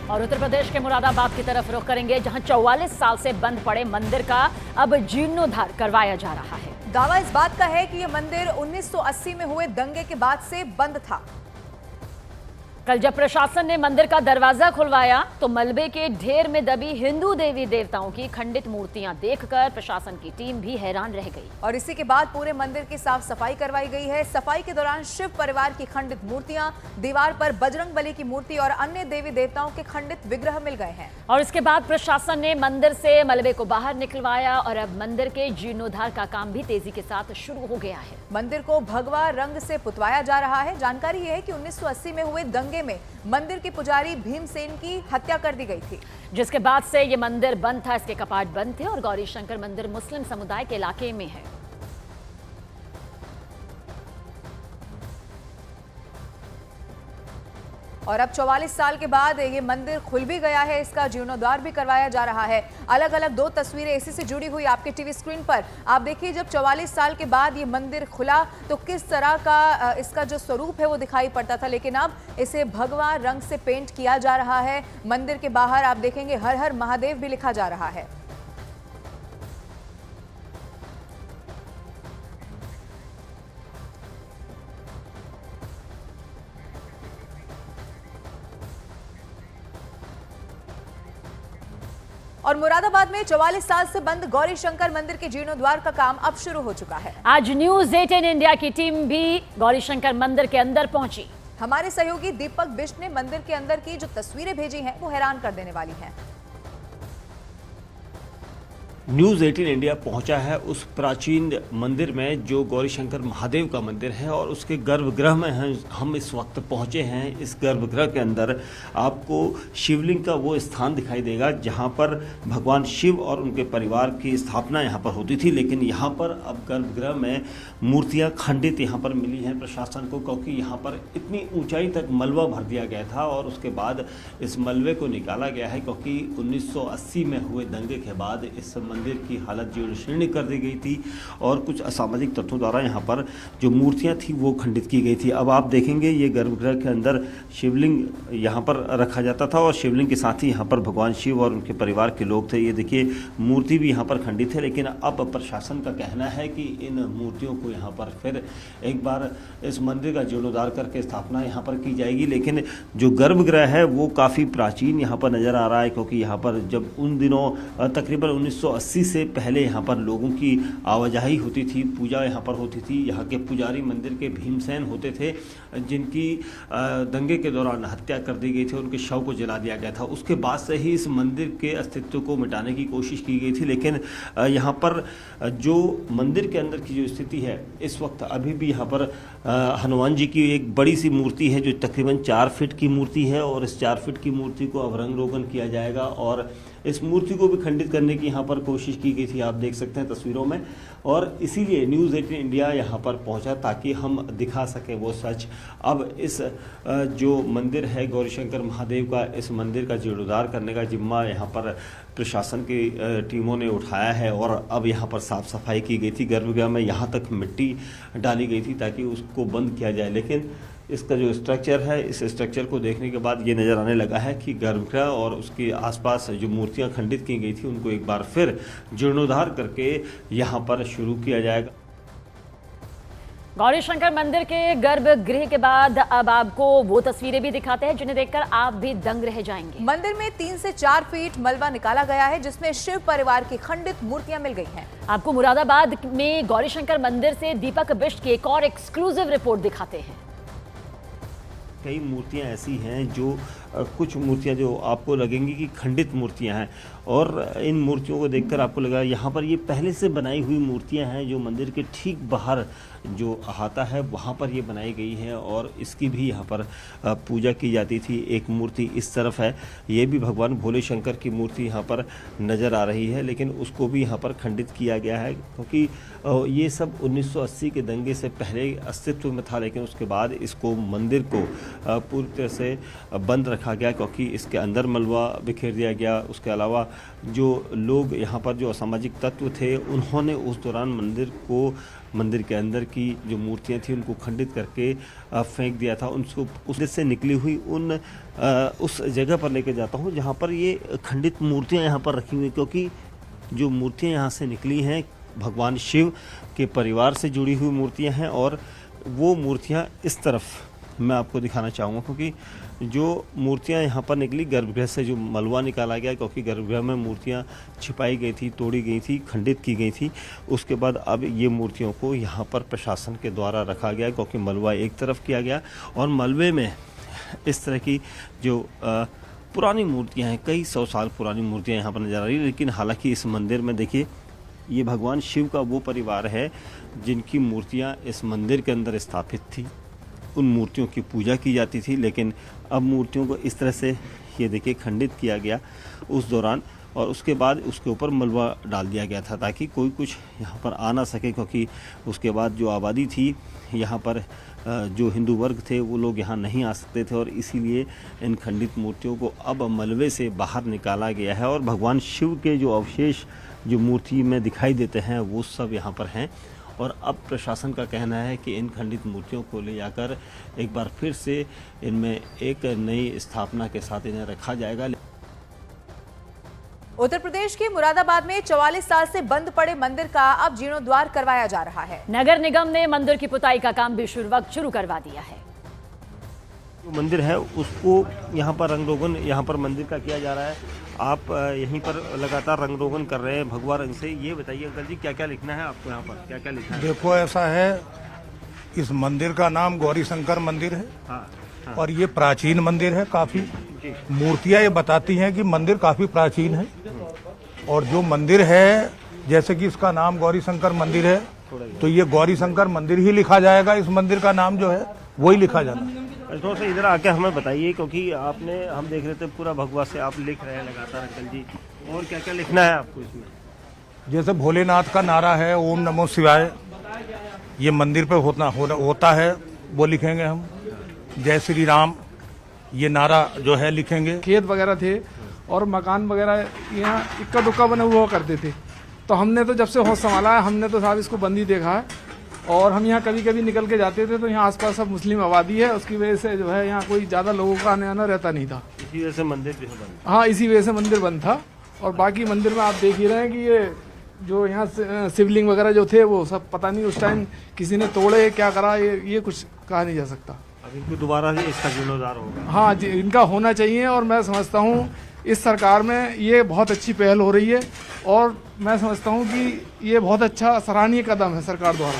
और उत्तर प्रदेश के मुरादाबाद की तरफ रुख करेंगे, जहां 44 साल से बंद पड़े मंदिर का अब जीर्णोद्धार करवाया जा रहा है। दावा इस बात का है कि यह मंदिर 1980 में हुए दंगे के बाद से बंद था। कल जब प्रशासन ने मंदिर का दरवाजा खुलवाया तो मलबे के ढेर में दबी हिंदू देवी देवताओं की खंडित मूर्तियां देखकर प्रशासन की टीम भी हैरान रह गई। और इसी के बाद पूरे मंदिर की साफ सफाई करवाई गई है। सफाई के दौरान शिव परिवार की खंडित मूर्तियां, दीवार पर बजरंग बली की मूर्ति और अन्य देवी देवताओं के खंडित विग्रह मिल गए हैं। और इसके बाद प्रशासन ने मंदिर से मलबे को बाहर निकलवाया और अब मंदिर के जीर्णोद्धार का काम भी तेजी के साथ शुरू हो गया है। मंदिर को भगवा रंग से पुतवाया जा रहा है। जानकारी यह है कि 1980 में हुए दंगे में मंदिर के पुजारी भीमसेन की हत्या कर दी गई थी, जिसके बाद से ये मंदिर बंद था। इसके कपाट बंद थे और गौरी शंकर मंदिर मुस्लिम समुदाय के इलाके में है। और अब 44 साल के बाद ये मंदिर खुल भी गया है। इसका जीर्णोद्धार भी करवाया जा रहा है। अलग अलग दो तस्वीरें इसी से जुड़ी हुई आपके टीवी स्क्रीन पर आप देखिए। जब 44 साल के बाद ये मंदिर खुला तो किस तरह का इसका जो स्वरूप है वो दिखाई पड़ता था, लेकिन अब इसे भगवा रंग से पेंट किया जा रहा है। मंदिर के बाहर आप देखेंगे हर हर महादेव भी लिखा जा रहा है। और मुरादाबाद में 44 साल से बंद गौरी शंकर मंदिर के जीर्णोद्धार का काम अब शुरू हो चुका है। आज न्यूज़ 18 इंडिया की टीम भी गौरी शंकर मंदिर के अंदर पहुंची। हमारे सहयोगी दीपक बिष्ट ने मंदिर के अंदर की जो तस्वीरें भेजी हैं वो हैरान कर देने वाली हैं। न्यूज़ 18 इंडिया पहुंचा है उस प्राचीन मंदिर में जो गौरी शंकर महादेव का मंदिर है और उसके गर्भगृह में हम इस वक्त पहुंचे हैं। इस गर्भगृह के अंदर आपको शिवलिंग का वो स्थान दिखाई देगा जहां पर भगवान शिव और उनके परिवार की स्थापना यहां पर होती थी, लेकिन यहां पर अब गर्भगृह में मूर्तियां खंडित यहां पर मिली हैं प्रशासन को, क्योंकि यहां पर इतनी ऊंचाई तक मलबा भर दिया गया था और उसके बाद इस मलबे को निकाला गया है, क्योंकि 1980 में हुए दंगे के बाद इस मंदिर की हालत जीर्ण शीर्ण कर दी गई थी और कुछ असामाजिक तत्वों द्वारा यहाँ पर जो मूर्तियाँ थी वो खंडित की गई थी। अब आप देखेंगे ये गर्भगृह के अंदर शिवलिंग यहाँ पर रखा जाता था और शिवलिंग के साथ ही यहाँ पर भगवान शिव और उनके परिवार के लोग थे। ये देखिए मूर्ति भी यहाँ पर खंडित है, लेकिन अब प्रशासन का कहना है कि इन मूर्तियों को यहाँ पर फिर एक बार इस मंदिर का जीर्णोद्धार करके स्थापना यहाँ पर की जाएगी। लेकिन जो गर्भगृह है वो काफ़ी प्राचीन यहाँ पर नज़र आ रहा है, क्योंकि यहाँ पर जब उन दिनों तकरीबन 1980 से पहले यहाँ पर लोगों की आवाजाही होती थी, पूजा यहाँ पर होती थी। यहाँ के पुजारी मंदिर के भीमसेन होते थे, जिनकी दंगे के दौरान हत्या कर दी गई थी, उनके शव को जला दिया गया था। उसके बाद से ही इस मंदिर के अस्तित्व को मिटाने की कोशिश की गई थी, लेकिन यहाँ पर जो मंदिर के अंदर की जो स्थिति है इस वक्त अभी भी यहाँ पर हनुमान जी की एक बड़ी सी मूर्ति है जो तकरीबन 4 फीट की मूर्ति है और इस 4 फीट की मूर्ति को अब रंग रोगन किया जाएगा और इस मूर्ति को भी खंडित करने की यहाँ पर कोशिश की गई थी, आप देख सकते हैं तस्वीरों में। और इसीलिए न्यूज़ 18 इंडिया यहाँ पर पहुँचा ताकि हम दिखा सकें वो सच। अब इस जो मंदिर है गौरी शंकर महादेव का, इस मंदिर का जीर्णोद्धार करने का जिम्मा यहाँ पर प्रशासन की टीमों ने उठाया है और अब यहाँ पर साफ़ सफाई की गई थी। गर्भगृह में यहाँ तक मिट्टी डाली गई थी ताकि उसको बंद किया जाए, लेकिन इसका जो स्ट्रक्चर है, इस स्ट्रक्चर को देखने के बाद ये नज़र आने लगा है कि गर्भगृह और उसके आसपास जो मूर्तियां खंडित की गई थी उनको एक बार फिर जीर्णोद्धार करके यहाँ पर शुरू किया जाएगा। गौरी शंकर मंदिर के गर्भगृह के बाद अब आपको वो तस्वीरें भी दिखाते हैं जिन्हें देखकर आप भी दंग रह जाएंगे। मंदिर में 3 से 4 फीट मलबा निकाला गया है जिसमें शिव परिवार की खंडित मूर्तियां मिल गई हैं। आपको मुरादाबाद में गौरी शंकर मंदिर से दीपक बिष्ट की एक और एक्सक्लूसिव रिपोर्ट दिखाते हैं। कई मूर्तियां ऐसी हैं जो कुछ मूर्तियां जो आपको लगेंगी कि खंडित मूर्तियां हैं और इन मूर्तियों को देखकर आपको लगा यहाँ पर ये पहले से बनाई हुई मूर्तियां हैं जो मंदिर के ठीक बाहर जो अहाता है वहाँ पर ये बनाई गई है और इसकी भी यहाँ पर पूजा की जाती थी। एक मूर्ति इस तरफ है, ये भी भगवान भोले शंकर की मूर्ति यहाँ पर नज़र आ रही है, लेकिन उसको भी यहाँ पर खंडित किया गया है क्योंकि ये सब 1980 के दंगे से पहले अस्तित्व में था, लेकिन उसके बाद इसको मंदिर को पूरी तरह से बंद रखा रखा गया क्योंकि इसके अंदर मलबा बिखेर दिया गया। उसके अलावा जो लोग यहाँ पर जो असामाजिक तत्व थे उन्होंने उस दौरान मंदिर के अंदर की जो मूर्तियाँ थी उनको खंडित करके फेंक दिया था। उनको उस से निकली हुई उस जगह पर लेके जाता हूँ जहाँ पर ये खंडित मूर्तियाँ यहाँ पर रखी हुई, क्योंकि जो मूर्तियाँ यहाँ से निकली हैं भगवान शिव के परिवार से जुड़ी हुई मूर्तियाँ हैं। और वो मूर्तियाँ इस तरफ मैं आपको दिखाना चाहूँगा, क्योंकि जो मूर्तियाँ यहाँ पर निकली गर्भगृह से जो मलबा निकाला गया, क्योंकि गर्भगृह में मूर्तियाँ छिपाई गई थी, तोड़ी गई थी, खंडित की गई थी। उसके बाद अब ये मूर्तियों को यहाँ पर प्रशासन के द्वारा रखा गया, क्योंकि मलबा एक तरफ किया गया और मलबे में इस तरह की जो पुरानी मूर्तियाँ हैं, कई 100 साल पुरानी मूर्तियाँ यहाँ पर नजर आ रही है। लेकिन हालांकि इस मंदिर में देखिए ये भगवान शिव का वो परिवार है जिनकी मूर्तियाँ इस मंदिर के अंदर स्थापित थी। उन मूर्तियों की पूजा की जाती थी, लेकिन अब मूर्तियों को इस तरह से ये देखिए खंडित किया गया उस दौरान, और उसके बाद उसके ऊपर मलबा डाल दिया गया था ताकि कोई कुछ यहाँ पर आ ना सके, क्योंकि उसके बाद जो आबादी थी यहाँ पर जो हिंदू वर्ग थे वो लोग यहाँ नहीं आ सकते थे, और इसीलिए इन खंडित मूर्तियों को अब मलबे से बाहर निकाला गया है। और भगवान शिव के जो अवशेष जो मूर्ति में दिखाई देते हैं वो सब यहाँ पर हैं। और अब प्रशासन का कहना है कि इन खंडित मूर्तियों को ले जाकर एक बार फिर से इनमें एक नई स्थापना के साथ इन्हें रखा जाएगा। उत्तर प्रदेश के मुरादाबाद में 44 साल से बंद पड़े मंदिर का अब जीर्णोद्वार करवाया जा रहा है। नगर निगम ने मंदिर की पुताई का काम भी शुरू करवा दिया है। जो मंदिर है उसको यहाँ पर रंग रोगन यहाँ पर मंदिर का किया जा रहा है। आप यहीं पर लगातार रंग रोगन कर रहे हैं भगवा रंग से। ये बताइए अंकल जी क्या क्या लिखना है आपको यहाँ पर, क्या क्या लिखना है? देखो ऐसा है, इस मंदिर का नाम गौरी शंकर मंदिर है। हाँ, हाँ। और ये प्राचीन मंदिर है। काफी मूर्तियां ये बताती हैं कि मंदिर काफी प्राचीन है। और जो मंदिर है जैसे कि इसका नाम गौरी शंकर मंदिर है, तो ये गौरी शंकर मंदिर ही लिखा जाएगा। इस मंदिर का नाम जो है वही लिखा जाना। थोड़ा सा इधर आके हमें बताइए, क्योंकि हम देख रहे थे पूरा भगवा से आप लिख रहे हैं लगातार अंकल जी, और क्या क्या लिखना है आपको इसमें? जैसे भोलेनाथ का नारा है ओम नमो शिवाय, ये मंदिर पे होता है, वो लिखेंगे हम। जय श्री राम, ये नारा जो है लिखेंगे। खेत वगैरह थे और मकान वगैरह यहाँ इक्का दुक्का बने हुआ करते थे, तो हमने तो जब से होश संभाला है हमने तो साहब इसको बंद ही देखा है। और हम यहाँ कभी कभी निकल के जाते थे तो यहाँ आसपास सब मुस्लिम आबादी है, उसकी वजह से जो है यहाँ कोई ज़्यादा लोगों का आने आना रहता नहीं था। इसी वजह से मंदिर जो है बंद। हाँ, इसी वजह से मंदिर बंद था। और बाकी मंदिर में आप देख ही रहे हैं कि ये जो यहाँ शिवलिंग वगैरह जो थे वो सब पता नहीं उस टाइम किसी ने तोड़े क्या करा, ये कुछ कहा नहीं जा सकता। अब इनको दोबारा से इसका जीर्णोद्धार होगा। हाँ जी, इनका होना चाहिए। और मैं समझता हूँ इस सरकार में ये बहुत अच्छी पहल हो रही है, और मैं समझता हूँ कि ये बहुत अच्छा सराहनीय कदम है सरकार द्वारा।